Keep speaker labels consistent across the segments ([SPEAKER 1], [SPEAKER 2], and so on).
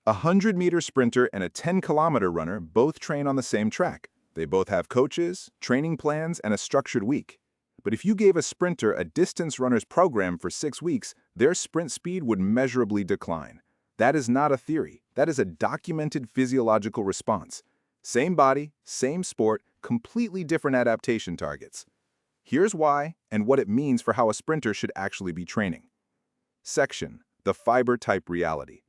[SPEAKER 1] A 100-meter sprinter and a 10-kilometer runner both train on the same track. They both have coaches, training plans, and a structured week. But if you gave a sprinter a distance runner's program for 6 weeks, their sprint speed would measurably decline. That is not a theory. That is a documented physiological response. Same body, same sport, completely different adaptation targets. Here's why and what it means for how a sprinter should actually be training. Section: the fiber type reality.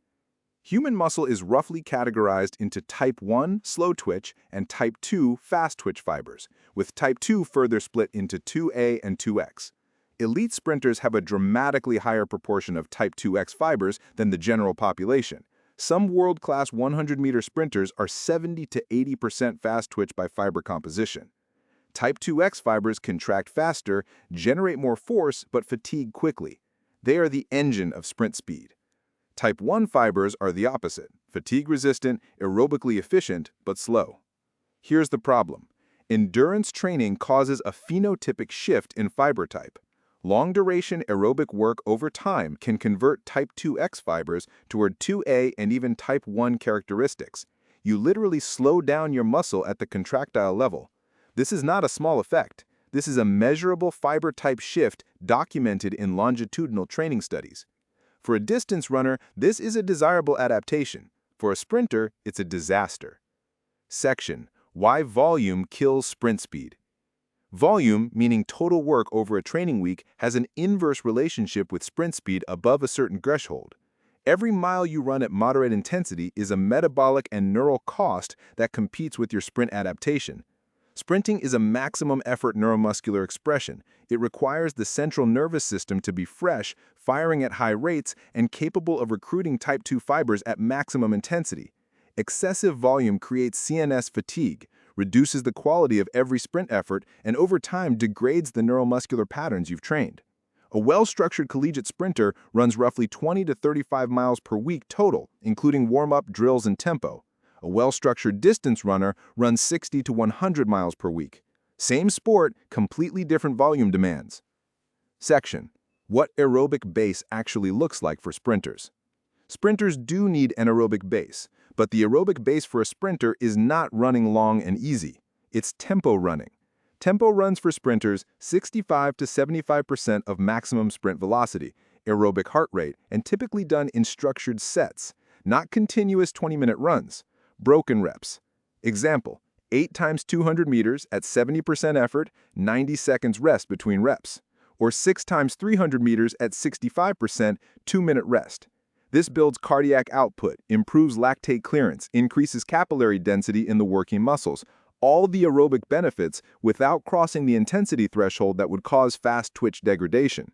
[SPEAKER 1] Human muscle is roughly categorized into type 1, slow twitch, and type 2, fast twitch fibers, with type 2 further split into 2A and 2X. Elite sprinters have a dramatically higher proportion of type 2X fibers than the general population. Some world-class 100-meter sprinters are 70 to 80% fast twitch by fiber composition. Type 2X fibers contract faster, generate more force, but fatigue quickly. They are the engine of sprint speed. Type 1 fibers are the opposite: fatigue-resistant, aerobically efficient, but slow. Here's the problem. Endurance training causes a phenotypic shift in fiber type. Long-duration aerobic work over time can convert type 2X fibers toward 2A and even type 1 characteristics. You literally slow down your muscle at the contractile level. This is not a small effect. This is a measurable fiber type shift documented in longitudinal training studies. For a distance runner, this is a desirable adaptation. For a sprinter, it's a disaster. Section: why volume kills sprint speed. Volume, meaning total work over a training week, has an inverse relationship with sprint speed above a certain threshold. Every mile you run at moderate intensity is a metabolic and neural cost that competes with your sprint adaptation. Sprinting is a maximum effort neuromuscular expression. It requires the central nervous system to be fresh, firing at high rates, and capable of recruiting type 2 fibers at maximum intensity. Excessive volume creates CNS fatigue, reduces the quality of every sprint effort, and over time degrades the neuromuscular patterns you've trained. A well-structured collegiate sprinter runs roughly 20 to 35 miles per week total, including warm-up, drills, and tempo. A well-structured distance runner runs 60 to 100 miles per week. Same sport, completely different volume demands. Section: what aerobic base actually looks like for sprinters. Sprinters do need an aerobic base, but the aerobic base for a sprinter is not running long and easy. It's tempo running. Tempo runs for sprinters 65 to 75% of maximum sprint velocity, aerobic heart rate, and typically done in structured sets, not continuous 20-minute runs. Broken reps. Example: 8 times 200 meters at 70% effort, 90 seconds rest between reps. Or 6 times 300 meters at 65%, 2-minute rest. This builds cardiac output, improves lactate clearance, increases capillary density in the working muscles. All the aerobic benefits without crossing the intensity threshold that would cause fast twitch degradation.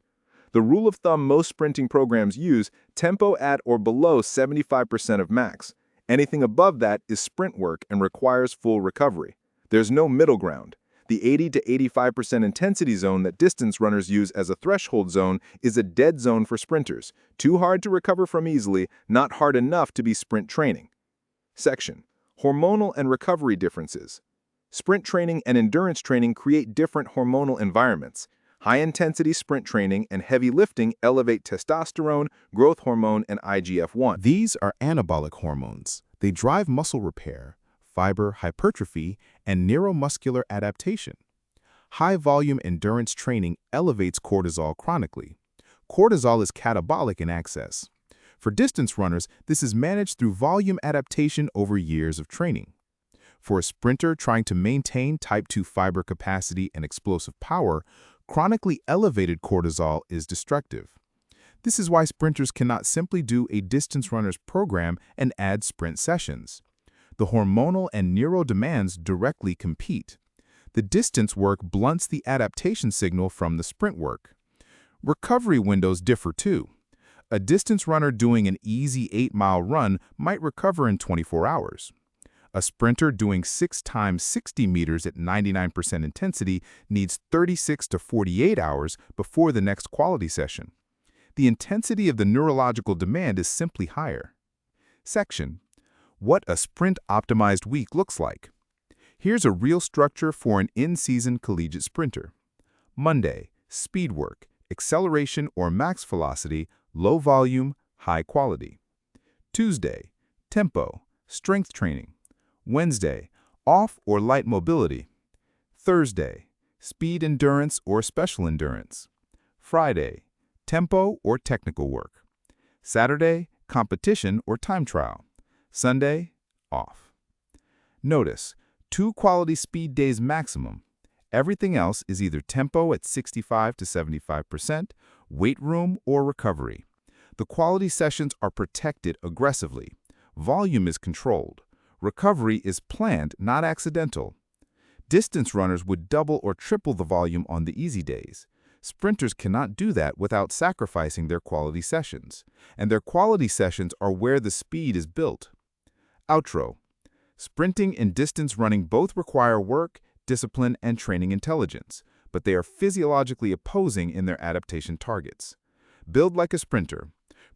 [SPEAKER 1] The rule of thumb most sprinting programs use: tempo at or below 75% of max. Anything above that is sprint work and requires full recovery. There's no middle ground. The 80 to 85% intensity zone that distance runners use as a threshold zone is a dead zone for sprinters, too hard to recover from easily, not hard enough to be sprint training. Section: hormonal and recovery differences. Sprint training and endurance training create different hormonal environments. High-intensity sprint training and heavy lifting elevate testosterone, growth hormone, and IGF-1.
[SPEAKER 2] These are anabolic hormones. They drive muscle repair, fiber hypertrophy, and neuromuscular adaptation. High-volume endurance training elevates cortisol chronically. Cortisol is catabolic in excess. For distance runners, this is managed through volume adaptation over years of training. For a sprinter trying to maintain type 2 fiber capacity and explosive power, chronically elevated cortisol is destructive. This is why sprinters cannot simply do a distance runner's program and add sprint sessions. The hormonal and neuro demands directly compete. The distance work blunts the adaptation signal from the sprint work. Recovery windows differ too. A distance runner doing an easy 8-mile run might recover in 24 hours. A sprinter doing 6 times 60 meters at 99% intensity needs 36 to 48 hours before the next quality session. The intensity of the neurological demand is simply higher. Section: what a sprint-optimized week looks like. Here's a real structure for an in-season collegiate sprinter. Monday: speed work, acceleration or max velocity, low volume, high quality. Tuesday:
[SPEAKER 1] Tempo, strength training. Wednesday, off or light mobility. Thursday, speed endurance or special endurance. Friday, tempo or technical work. Saturday, competition or time trial. Sunday, off. Notice, 2 quality speed days maximum. Everything else is either tempo at 65 to 75%, weight room, or recovery. The quality sessions are protected aggressively. Volume is controlled. Recovery is planned, not accidental. Distance runners would double or triple the volume on the easy days. Sprinters cannot do that without sacrificing their quality sessions. And their quality sessions are where the speed is built. Outro. Sprinting and distance running both require work, discipline, and training intelligence, but they are physiologically opposing in their adaptation targets. Build like a sprinter.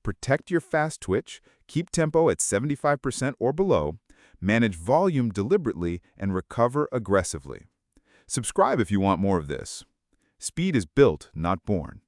[SPEAKER 1] Protect your fast twitch, keep tempo at 75% or below, manage volume deliberately, and recover aggressively. Subscribe if you want more of this. Speed is built, not born.